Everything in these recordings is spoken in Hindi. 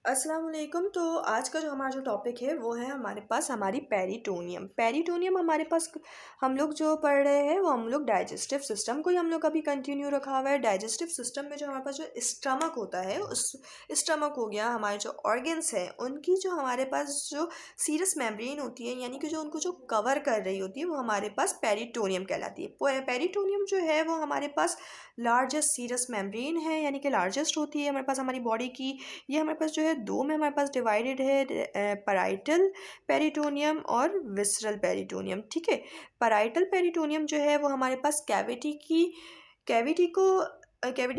अस्सलाम वालेकुम। तो आज का जो हमारा जो टॉपिक है वो है हमारे पास हमारी पेरिटोनियम। पेरिटोनियम हमारे पास हम लोग जो पढ़ रहे हैं वो हम लोग डाइजेस्टिव सिस्टम को ही हम लोग अभी कंटिन्यू रखा हुआ है। डाइजेस्टिव सिस्टम में जो हमारे पास जो स्टमक होता है, उस स्टमक हो गया, हमारे जो ऑर्गन्स हैं उनकी जो हमारे पास जो सीरस मेम्ब्रेन होती है, यानी कि जो उनको जो कवर कर रही होती है, वो हमारे पास पेरिटोनियम कहलाती है। पेरिटोनियम जो है वो हमारे पास लार्जेस्ट सीरस मेम्ब्रेन है, यानी कि लार्जेस्ट होती है हमारे पास हमारी बॉडी की। ये हमारे पास जो है दो में हमारे पास डिवाइडेड है, पैराइटल पेरिटोनियम और विसरल पेरिटोनियम। ठीक है, पैराइटल पेरिटोनियम जो है वो हमारे पास कैविटी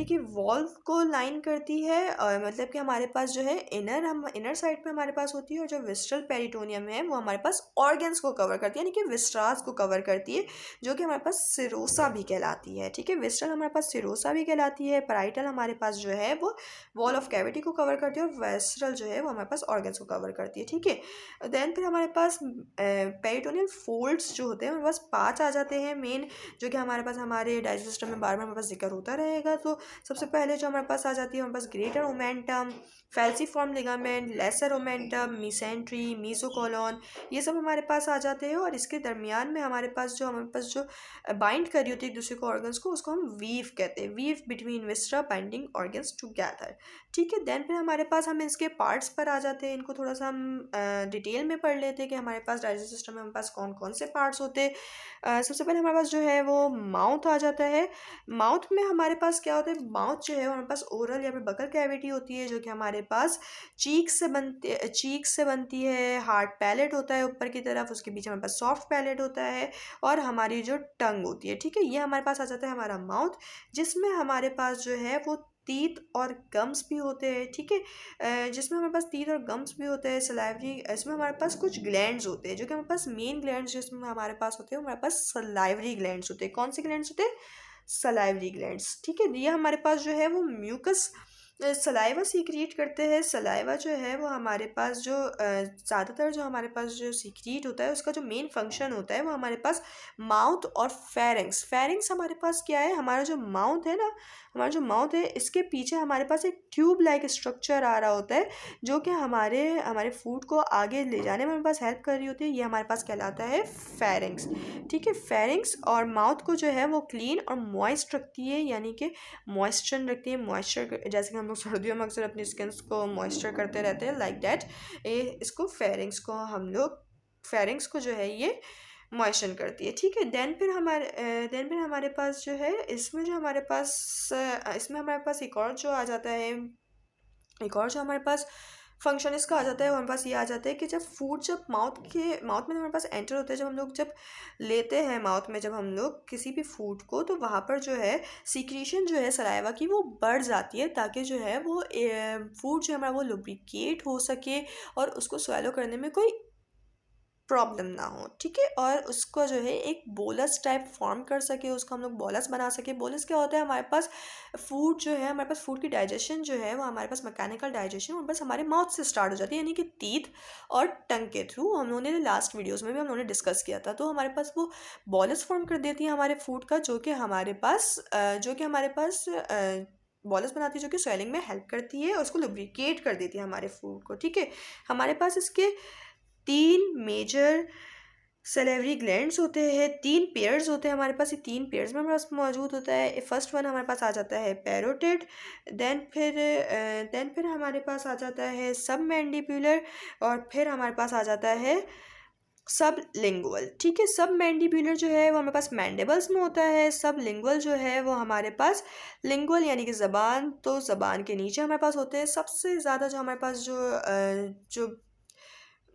की वॉल्व को लाइन करती है, और मतलब कि हमारे पास जो है इनर साइड पे हमारे पास होती है, और जो विस्ट्रल पेरिटोनियम है वो हमारे पास ऑर्गन्स को कवर करती है, यानी कि विस्ट्रास को कवर करती है, जो कि हमारे पास सिरोसा भी कहलाती है। ठीक है, विस्ट्रल हमारे पास सिरोसा भी कहलाती है, पैराइटल हमारे पास जो है वो वॉल ऑफ कैविटी को कवर करती है, और वेस्ट्रल जो है वो हमारे पास ऑर्गन्स को कवर करती है। ठीक है, देन फिर हमारे पास पेरिटोनियल फोल्ड्स जो होते हैं हमारे पास 5 आ जाते हैं मेन, जो कि हमारे पास हमारे डाइजेस्टिव सिस्टम में बार बार हमारे पास जिक्र होता रहेगा। तो सबसे पहले जो हमारे पास आ जाती है हमारे पास greater omentum, falciform ligament, lesser omentum, mesentery, mesocolon, ये सब हमारे पास आ जाते हैं। और इसके दरमियान में हमारे पास जो बाइंड कर रही होती है एक दूसरे को ऑर्गन्स को, उसको हम वीव कहते हैं, weave between viscera binding organs together. ठीक है, देन फिर हमारे पास हम इसके पार्ट्स पर आ जाते हैं, इनको थोड़ा सा हम डिटेल में पढ़ लेते हैं कि हमारे पास डाइजेस्टिव सिस्टम में हमारे पास कौन कौन से पार्ट्स होते हैं। सबसे पहले हमारे पास जो है वो माउथ आ जाता है। माउथ में हमारे पास क्या होता है, माउथ जो है हमारे पास ओरल या फिर बकल कैविटी होती है, जो कि हमारे पास चीक से बनती है। हार्ड पैलेट होता है ऊपर की तरफ, उसके पीछे हमारे पास सॉफ्ट पैलेट होता है, और हमारी जो टंग होती है। ठीक है, ये हमारे पास आ जाता है हमारा माउथ, जिसमें हमारे पास जो है वो टीथ और गम्स भी होते हैं। ठीक है, जिसमें हमारे पास टीथ और गम्स भी होते हैं। सलाइवरी, इसमें हमारे पास कुछ ग्लैंड्स होते हैं, जो कि हमारे पास मेन ग्लैंड्स जिसमें हमारे पास होते हैं हमारे पास सलाइवरी ग्लैंड्स होते हैं। कौन से ग्लैंड्स होते हैं? Salivary glands. ठीक है, ये हमारे पास जो है वो म्यूकस सलाइवा सीक्रेट करते हैं। सलाइवा जो है वो हमारे पास जो ज़्यादातर जो हमारे पास जो सीक्रेट होता है, उसका जो मेन फंक्शन होता है वो हमारे पास माउथ और फेरिंग्स। फेरिंग्स हमारे पास क्या है, हमारा जो माउथ है ना, हमारा जो माउथ है इसके पीछे हमारे पास एक ट्यूब लाइक स्ट्रक्चर आ रहा होता है, जो कि हमारे हमारे फूड को आगे ले जाने में हमारे पास हेल्प कर रही होती है। ये हमारे पास कहलाता है फेरिंग्स। ठीक है, फेरिंग्स और माउथ को जो है वो क्लीन और मॉइस्ट रखती है, यानी कि मॉइस्चर रखती है। मॉइस्चर जैसे कि हम लोग सर्दियों में अक्सर अपनी स्किन को मॉइस्चर करते रहते हैं, लाइक दैट इसको फेरिंग्स को जो है ये मॉइस्चर करती है। ठीक है, देन फिर हमारे पास जो है इसमें हमारे पास एक और जो आ जाता है, एक और जो हमारे पास फंक्शन इसका आ जाता है, वो हमारे पास ये आ जाता है कि जब माउथ में हमारे पास एंटर होता है, जब हम लोग जब लेते हैं माउथ में, जब हम लोग किसी भी फूड को, तो वहाँ पर जो है सीक्रेशन जो है सलाइवा की वो बढ़ जाती है, ताकि जो है वो फूड जो है हमारा वो लुब्रिकेट हो सके और उसको स्वेलो करने में कोई प्रॉब्लम ना हो। ठीक है, और उसको जो है एक बोलस टाइप फॉर्म कर सके, उसको हम लोग बोलस बना सके। बोलस क्या होता है, हमारे पास फूड जो है, हमारे पास फूड की डाइजेशन जो है वो हमारे पास मैकेनिकल डाइजेशन और बस हमारे माउथ से स्टार्ट हो जाती है, यानी कि टीथ और टंग के थ्रू। हम लोगों ने लास्ट वीडियोज़ में भी हम लोगों ने डिस्कस किया था। तो हमारे पास वो बोलस फॉर्म कर देती है हमारे फूड का, जो कि हमारे पास बॉलस बनाती है, जो कि स्वेलिंग में हेल्प करती है और उसको लुब्रिकेट कर देती है हमारे फूड को। ठीक है, हमारे पास इसके 3 मेजर सैलिवरी ग्लैंड्स होते हैं, 3 पेयर्स होते हैं हमारे पास। ये 3 पेयर्स में हमारे पास मौजूद होता है। फर्स्ट वन हमारे पास आ जाता है पैरोटिड, देन फिर हमारे पास आ जाता है सब मैंडिब्यूलर, और फिर हमारे पास आ जाता है सब लिंगुअल। ठीक है, सब मैंडिब्यूलर जो है वो हमारे पास मैंडिबल्स में होता है। सब लिंगुअल जो है वो हमारे पास लिंगुअल यानी कि ज़बान, तो ज़बान के नीचे हमारे पास होते हैं। सबसे ज़्यादा जो हमारे पास जो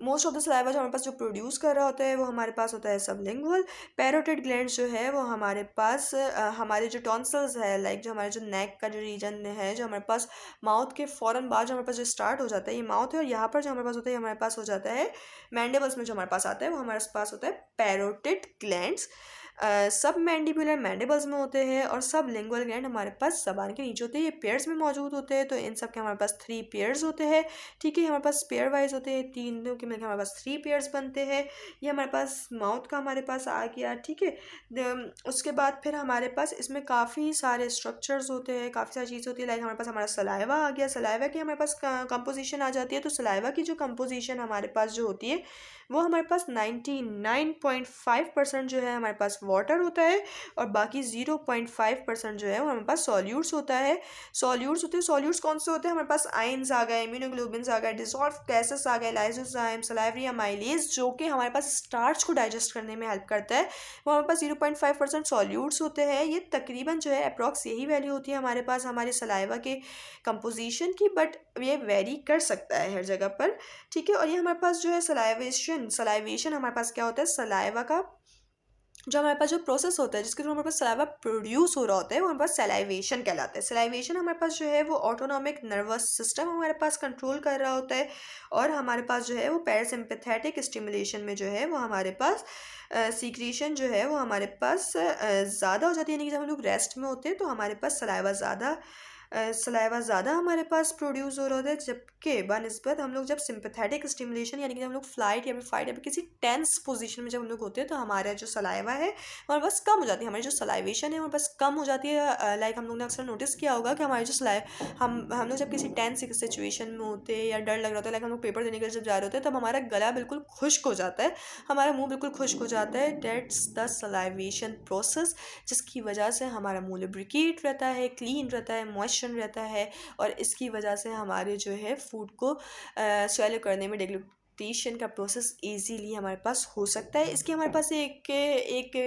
मोस्ट ऑफ द सलाइवा जो हमारे पास जो प्रोड्यूस कर रहा होता है वो हमारे पास होता है सबलिंगुअल। पैरोटिड ग्लैंड्स जो है वो हमारे पास हमारे जो टॉन्सिल्स है, लाइक जो हमारे जो नेक का जो रीजन है, जो हमारे पास माउथ के फ़ौरन बाद जो हमारे पास जो स्टार्ट हो जाता है, ये माउथ है, और यहाँ पर जो हमारे पास होता है हमारे पास हो जाता है मैंडिबल्स में जो हमारे पास आता है वो हमारे पास होता है पैरोटिड ग्लैंड्स। सब मैंडिबुलर मैंडिबल्स में होते हैं और सब लिंगुअल ग्लैंड हमारे पास जबान के नीचे होते हैं, ये पेयर्स में मौजूद होते हैं। तो इन सब के हमारे पास 3 पेयर्स होते हैं, ठीक है, हमारे पास पेयर वाइज होते हैं, तीनों के मिलकर हमारे पास 3 पेयर्स बनते हैं। ये हमारे पास माउथ का हमारे पास आ गया, ठीक है। उसके बाद फिर हमारे पास इसमें काफ़ी सारे स्ट्रक्चर्स होते हैं, काफ़ी सारी चीज़ होती है। लाइक हमारे पास हमारा सलाइवा आ गया, सलाइवा की हमारे पास कंपोजिशन आ जाती है। तो सलाइवा की जो कंपोजिशन हमारे पास जो होती है वो हमारे पास 99.5% जो है हमारे पास वाटर होता है और बाकी 0.5% जो है वो हमारे पास सॉल्यूट्स होता है। सॉल्यूट्स होते हैं, सॉल्यूट्स कौन से होते हैं? हमारे पास आयंस आ गए, इम्यूनोग्लोबिन्स आ गए, डिसॉल्व गैसेस आ गए, लाइसोजाइम, सलाइवरी अमाइलेज, जो कि हमारे पास स्टार्च को डाइजेस्ट करने में हेल्प करता है, वो हमारे पास 0.5% सॉल्यूट्स होते हैं। ये तकरीबन जो है अप्रॉक्स यही वैल्यू होती है हमारे पास हमारे सलाइवा के कंपोजिशन की, बट ये वेरी कर सकता है हर जगह पर, ठीक है। और ये हमारे पास जो है सलाइवेशन हमारे पास क्या होता है? सलाइवा का जो हमारे पास जो प्रोसेस होता है जिसके थ्रू हमारे पास सलाइवा प्रोड्यूस हो रहा होता है वो हमारे पास सलाइवेशन कहलाता है। सलाइवेशन हमारे पास जो है वो ऑटोनॉमिक नर्वस सिस्टम हमारे पास कंट्रोल कर रहा होता है और हमारे पास जो है वो पैरासिम्पैथेटिक स्टिमुलेशन में जो है वो हमारे पास सीक्रेशन जो है वो हमारे पास ज़्यादा हो जाती है। यानी कि जब हम लोग रेस्ट में होते हैं तो हमारे पास सलाइवा ज़्यादा हमारे पास प्रोड्यूस हो रहा होता है, जबकि बानिस्बत हम लोग जब सिंपैथेटिक स्टिमुलेशन यानी कि जब हम लोग फ्लाइट या फिर फाइट या फिर किसी टेंस पोजीशन में जब हम लोग होते हैं तो हमारा जो सलाइवा है हमारे पास कम हो जाती है, हमारी जो सलाइवेशन है हमारे पास कम हो जाती है। लाइक हम लोग ने अक्सर नोटिस किया होगा कि हमारी जो हम लोग जब किसी टेंस सिचुएशन में होते हैं या डर लग रहा होता है, लाइक हम लोग पेपर देने के लिए जब जा रहे होते हैं तब हमारा गला बिल्कुल खुश्क हो जाता है, हमारा मुंह बिल्कुल खुश्क हो जाता है। डेट्स द सलाइवेशन प्रोसेस, जिसकी वजह से हमारा मुंह लुब्रिकेट रहता है, क्लीन रहता है, मॉइस्चर रहता है और इसकी वजह से हमारे जो है फूड को स्वेलो करने में डेग्लूटेशन का प्रोसेस इजीली हमारे पास हो सकता है। इसकी हमारे पास एक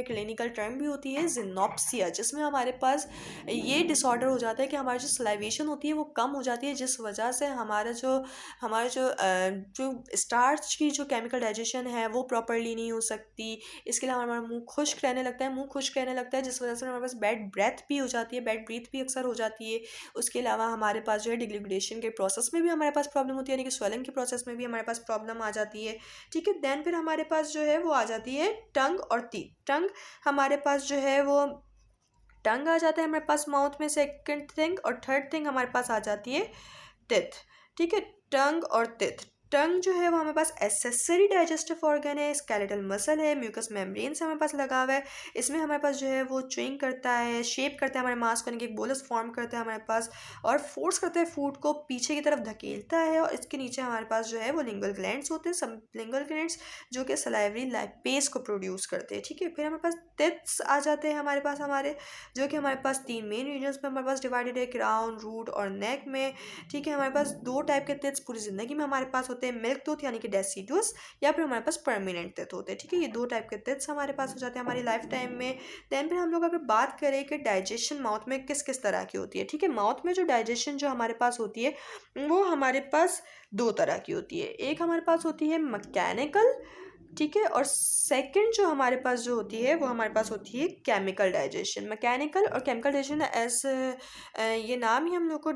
क्लिनिकल टर्म भी होती है जिनोप्सिया, जिसमें हमारे पास ये डिसऑर्डर हो जाता है कि हमारी जो सलाइवेशन होती है वो कम हो जाती है, जिस वजह से जो स्टार्च की जो केमिकल डाइजेशन है वो प्रॉपरली नहीं हो सकती। इसके अलावा हमारा मुंह खुश्क रहने लगता है, जिस वजह से हमारे पास बैड ब्रेथ भी हो जाती है, बैड ब्रीथ भी अक्सर हो जाती है। उसके अलावा हमारे पास जो है डिग्लिगुलेशन के प्रोसेस में भी हमारे पास प्रॉब्लम होती है, यानी कि स्वेलिंग के प्रोसेस में भी हमारे पास प्रॉब्लम आ जाती है, ठीक है। देन फिर हमारे पास जो है वो आ जाती है टंग और टीथ। टंग हमारे पास जो है वो टंग आ जाता है हमारे पास माउथ में, सेकंड थिंग, और थर्ड थिंग हमारे पास आ जाती है टिथ, ठीक है। टंग और टिथ, टंग जो है वो हमारे पास एसेसरी डाइजेस्टिव ऑर्गन है, स्केलेटल मसल है, म्यूकस मेम्ब्रेन से हमारे पास लगा हुआ है। इसमें हमारे पास जो है वो च्युइंग करता है, शेप करता है हमारे मांस को, यानी कि एक बोलस फॉर्म करता है हमारे पास और फोर्स करता है फूड को पीछे की तरफ धकेलता है। और इसके नीचे हमारे पास जो है वो लिंगुअल ग्लैंड्स होते हैं, सब लिंगुअल ग्लैंड्स जो कि सलाइवरी लाइपेज को प्रोड्यूस करते हैं, ठीक है। फिर हमारे पास टिथ्स आ जाते हैं हमारे पास जो कि हमारे पास 3 मेन रीजन्स में हमारे पास डिवाइडेड है, क्राउन, रूट और नेक में, ठीक है। हमारे पास 2 टाइप के टिथ्स पूरी ज़िंदगी में हमारे पास होते हैं, मिल्क टूथ यानी कि डेसिडुअस, या फिर हमारे पास परमानेंट टिथ होते हैं, ठीक है। ये 2 टाइप के टिथ्स हमारे पास हो जाते हैं हमारी लाइफ टाइम में। देन फिर हम लोग अगर बात करें कि डाइजेशन माउथ में किस किस तरह की होती है, ठीक है। माउथ में जो डाइजेशन जो हमारे पास होती है वो हमारे पास 2 तरह की होती है। एक हमारे पास होती है मैकेनिकल, ठीक है, और सेकंड जो हमारे पास जो होती है वो हमारे पास होती है केमिकल डाइजेशन। मैकेनिकल और केमिकल डाइजेशन ये नाम ही हम लोगों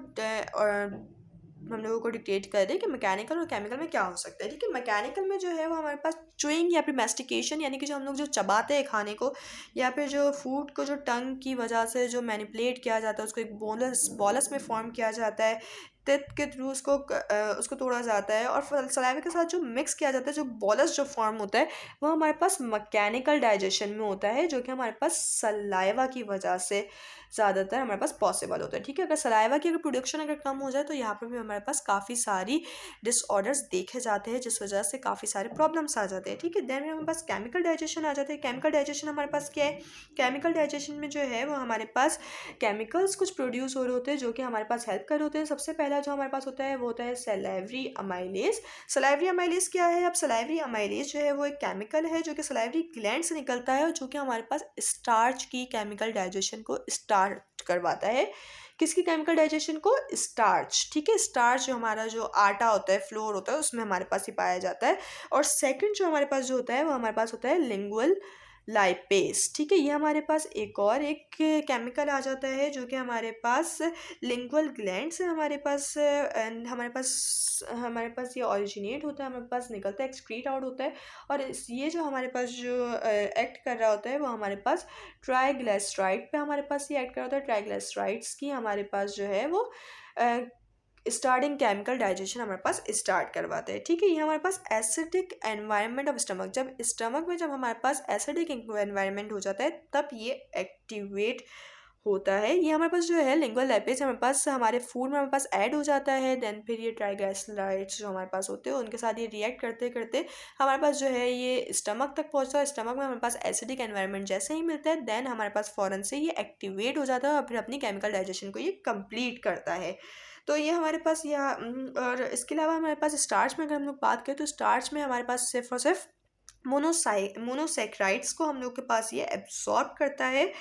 को डिक्टेट कर रहे हैं कि मैकेनिकल और केमिकल में क्या हो सकता है, ठीक है। मैकेनिकल में जो है वो हमारे पास च्युइंग या फिर मैस्टिकेशन, यानी कि जो हम लोग जो चबाते हैं खाने को या फिर जो फूड को जो टंग की वजह से जो मैनिपुलेट किया जाता है उसको एक बॉलस में फॉर्म किया जाता है, टिथ के थ्रू उसको तोड़ा जाता है और सलाइवा के साथ जो मिक्स किया जाता है, जो बॉलस जो फॉर्म होता है वो हमारे पास मैकेनिकल डाइजेशन में होता है, जो कि हमारे पास सलाइवा की वजह से ज़्यादातर हमारे पास पॉसिबल होता है, ठीक है। अगर सलाइवा की प्रोडक्शन अगर कम हो जाए तो यहाँ पर भी हमारे पास काफ़ी सारी डिसऑर्डर्स देखे जाते हैं, जिस वजह से काफ़ी सारे प्रॉब्लम्स आ जाते हैं, ठीक है। देन हमारे पास केमिकल डाइजेशन आ जाते हैं। केमिकल डाइजेशन हमारे पास क्या है? केमिकल डाइजेशन में जो है वो हमारे पास केमिकल्स कुछ प्रोड्यूस हो रहे होते हैं जो कि हमारे पास हेल्प कर रहे होते हैं। सबसे पहला जो हमारे पास होता है वो होता है सलाइवरी अमाइलेज। सलाइवरी अमाइलेज क्या है? अब सलाइवरी अमाइलेज जो है वो एक केमिकल है जो कि सलाइवरी ग्लैंड से निकलता है और जो कि हमारे पास स्टार्च की केमिकल डाइजेशन को स्टार्ट करवाता है। किसकी केमिकल डाइजेशन को? स्टार्च, ठीक है। स्टार्च जो हमारा जो आटा होता है, फ्लोर होता है, उसमें हमारे पास ही पाया जाता है। और सेकंड जो हमारे पास जो होता है वो हमारे पास होता है लिंगुअल लाइपेस। ठीक है, ये हमारे पास एक और एक केमिकल आ जाता है जो कि हमारे पास लिंगुअल ग्लैंड से हमारे पास ये ओरिजिनेट होता है, हमारे पास निकलता है, एक्सक्रीट आउट होता है। और ये जो हमारे पास जो एक्ट कर रहा होता है वो हमारे पास ट्राइग्लिसराइड पे हमारे पास ये एक्ट कर रहा होता है। ट्राइग्लिसराइड्स की हमारे पास जो है वो स्टार्टिंग केमिकल डाइजेशन हमारे पास स्टार्ट करवाते हैं। ठीक है, ये हमारे पास एसिडिक एनवायरनमेंट ऑफ स्टमक, जब हमारे पास एसिडिक एनवायरनमेंट हो जाता है तब ये एक्टिवेट होता है। ये हमारे पास जो है लिंगुअल लाइपेज हमारे पास हमारे फूड में हमारे पास ऐड हो जाता है। देन फिर ये ट्राइग्लिसराइड्स जो हमारे पास होते हैं उनके साथ ये रिएक्ट करते करते हमारे पास जो है ये स्टमक तक पहुंचता है। स्टमक में हमारे पास एसिडिक एनवायरनमेंट जैसे ही मिलता है देन हमारे पास फ़ौरन से ये एक्टिवेट हो जाता है और फिर अपनी केमिकल डाइजेशन को ये कंप्लीट करता है। तो ये हमारे पास और इसके अलावा हमारे पास स्टार्च में अगर हम लोग बात करें तो स्टार्च में हमारे पास सिर्फ और सिर्फ मोनोसेक्राइड्स को हम लोग के पास ये एब्जॉर्ब करता है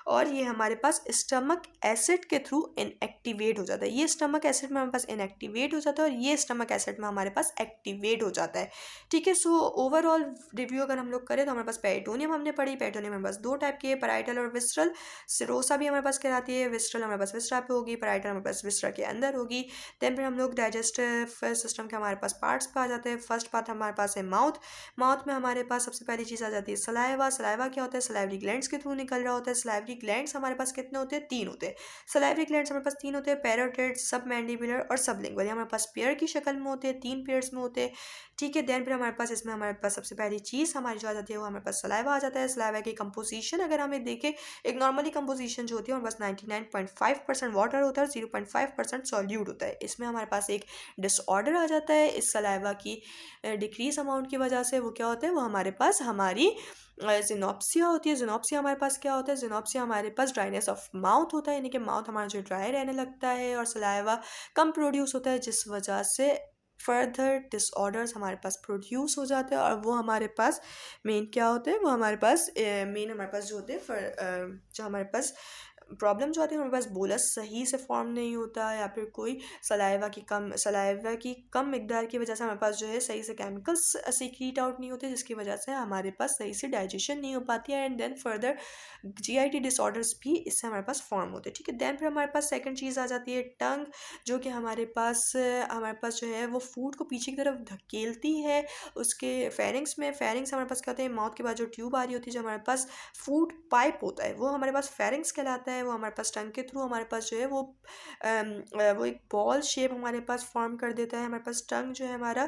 और ये हमारे पास स्टमक एसिड के थ्रू इनएक्टिवेट हो जाता है। ये स्टमक एसिड में हमारे पास इनएक्टिवेट हो जाता है और ये स्टमक एसिड में हमारे पास एक्टिवेट हो जाता है। ठीक है, सो ओवरऑल रिव्यू अगर हम लोग करें तो हमारे पास पेरिटोनियम हमने पढ़ी। पेरिटोनियम हमारे पास दो टाइप की है, पैराइटल और विस्ट्रल। सिरोसा भी हमारे पास कहलाती है। विस्ट्रल हमारे पास विस्ट्रा पे होगी, पैराइटल हमारे पास विस्ट्रा के अंदर होगी। देन फिर हम लोग डाइजेस्टिव सिस्टम के हमारे पास पार्ट्स पे आ जाते हैं। फर्स्ट पार्ट हमारे पास है माउथ। माउथ में हमारे पास सबसे पहली चीज़ आ जाती है सलाइवा। सलाइवा क्या होता है? सलाइवरी ग्लैंड्स के थ्रू निकल रहा होता है। सलाइवरी ग्लैंड्स हमारे पास कितने होते हैं? 3 होते हैं। सलाइवरी ग्लैंड्स हमारे पास 3 होते हैं, पैरोटिड, सब मैंडिबुलर और सबलिंगुअल। ये हमारे पास पेयर की शक्ल में होते हैं, 3 पेयर्स में होते हैं। ठीक है, देन फिर हमारे पास सबसे पहली चीज़ हमारी जो आ जाती है वो हमारे पास सलाइवा आ जाता है। सलाइवा की कंपोजिशन अगर हमें देखें, एक नॉर्मली कंपोजिशन जो होती है हमारे पास 99.5% वाटर होता है और 0.5% सॉल्यूट होता है। इसमें हमारे पास एक डिसऑर्डर आ जाता है इस सलाइवा की डिक्रीज अमाउंट की वजह से। वो क्या होता है? वो हमारे पास हमारी जिनोप्सिया होती है। जिनोप्सिया हमारे पास क्या होता है? जिनोप्सिया हमारे पास ड्राइनेस ऑफ माउथ होता है, यानी कि माउथ हमारा जो ड्राई रहने लगता है और सलाइवा कम प्रोड्यूस होता है, जिस वजह से फर्दर डिसऑर्डर्स हमारे पास प्रोड्यूस हो जाते हैं। और वो हमारे पास मेन क्या होते हैं? वो हमारे पास जो होते हैं जो हमारे पास प्रॉब्लम जो आती है हमारे पास बोलस सही से फॉर्म नहीं होता या फिर कोई सलाइवा की कम मिकदार की वजह से हमारे पास जो है सही से केमिकल्स सीक्रेट आउट नहीं होते, जिसकी वजह से हमारे पास सही से डाइजेशन नहीं हो पाती है। And then further GIT disorders भी इससे हमारे पास फॉर्म होते हैं। ठीक है, देन फिर हमारे पास सेकंड चीज़ आ जाती है टंग, जो कि हमारे पास जो है वो फूड को पीछे की तरफ धकेलती है। उसके फेरिंग्स हमारे पास क्या होते हैं? माउथ के बाद जो ट्यूब आ रही होती है, जो हमारे पास फूड पाइप होता है, वो हमारे पास फेरिंग्स कहलाता है। वो हमारे पास टंग के थ्रू हमारे पास जो है वो एक बॉल शेप हमारे पास फॉर्म कर देता है। हमारे पास टंग जो है हमारा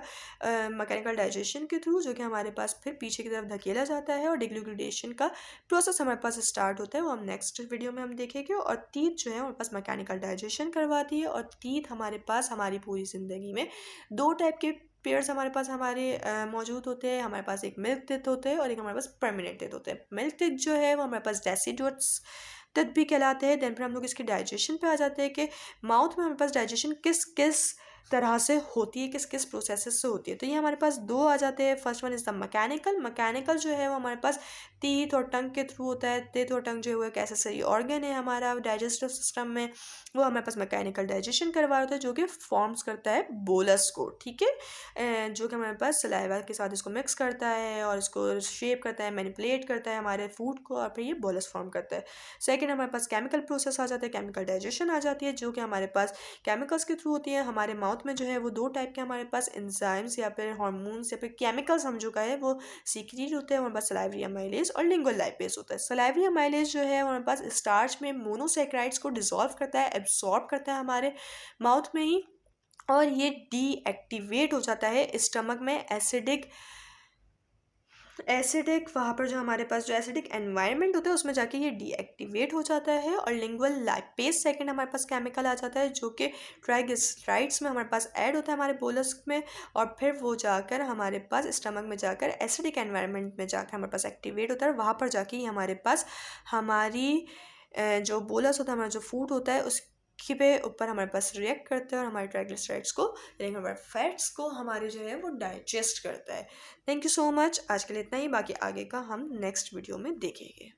मैकेनिकल डाइजेशन के थ्रू जो कि हमारे पास फिर पीछे की तरफ धकेला जाता है और डिग्लूटिडेशन का प्रोसेस हमारे पास स्टार्ट होता है, वो हम नेक्स्ट वीडियो में हम देखेंगे। और टीथ जो है हमारे पास मैकेनिकल डाइजेशन करवाती है। और टीथ हमारे पास हमारी पूरी ज़िंदगी में 2 टाइप के पेयर्स हमारे पास मौजूद होते हैं। हमारे पास एक मिल्क टीथ होते हैं और एक हमारे पास परमानेंट टीथ होते हैं। मिल्क टीथ जो है वो हमारे पास डेसिडुअट्स टीथ भी कहलाते हैं। देन फिर हम लोग इसके डाइजेशन पे आ जाते हैं कि माउथ में हमारे पास डाइजेशन किस किस तरह से होती है, किस किस प्रोसेसेस से होती है। तो ये हमारे पास 2 आ जाते हैं। First one is the mechanical जो है वो हमारे पास टीथ और टंग के थ्रू होता है। टीथ और टंग जो है वो एक एसेसरी ऑर्गन है हमारा डाइजेस्टिव सिस्टम में, वो हमारे पास मैकेनिकल डाइजेशन करवा होता है जो कि फॉर्म्स करता है बोलस को। ठीक है, जो कि हमारे पास सलाइवा के साथ इसको मिक्स करता है और इसको शेप करता है, मैनिपुलेट करता है हमारे फूड को और फिर ये बोलस फॉर्म करता है। सेकेंड हमारे पास केमिकल प्रोसेस आ जाता है, केमिकल डाइजेशन आ जाती है, जो कि हमारे पास केमिकल्स के थ्रू होती है। हमारे माउथ में जो है वो 2 टाइप के हमारे पास एंजाइम्स या फिर हार्मोन्स या फिर केमिकल्स हम जो का है वो सीक्रेट होते हैं। हमारे पास सलाइवरी अमाइलेज और लिंगुअल लाइपेज होता है। सलाइवरी अमाइलेज जो है हमारे पास स्टार्च में मोनोसेक्राइड्स को डिसॉल्व करता है, एब्सॉर्ब करता है हमारे माउथ में ही, और ये डीएक्टिवेट हो जाता है स्टमक में एसिडिक वहाँ पर जो हमारे पास जो एसिडिक एनवायरनमेंट होता है उसमें जाके ये डीएक्टिवेट हो जाता है। और लिंगुअल लाइपेज सेकंड हमारे पास केमिकल आ जाता है जो कि ट्राइग्लिसराइड्स में हमारे पास ऐड होता है हमारे बोलस में, और फिर वो जाकर हमारे पास स्टमक में जाकर एसिडिक एनवायरनमेंट में जाकर हमारे पास एक्टिवेट होता है। वहाँ पर जाके ही हमारे पास हमारी जो बोलस होता है, हमारा जो फूड होता है उसके पे ऊपर हमारे पास रिएक्ट करते हैं और हमारे ट्राइग्लिसराइड्स को यानी हमारे फैट्स को हमारे जो है वो डाइजेस्ट करता है। Thank you so much. आज के लिए इतना ही, बाकी आगे का हम नेक्स्ट वीडियो में देखेंगे।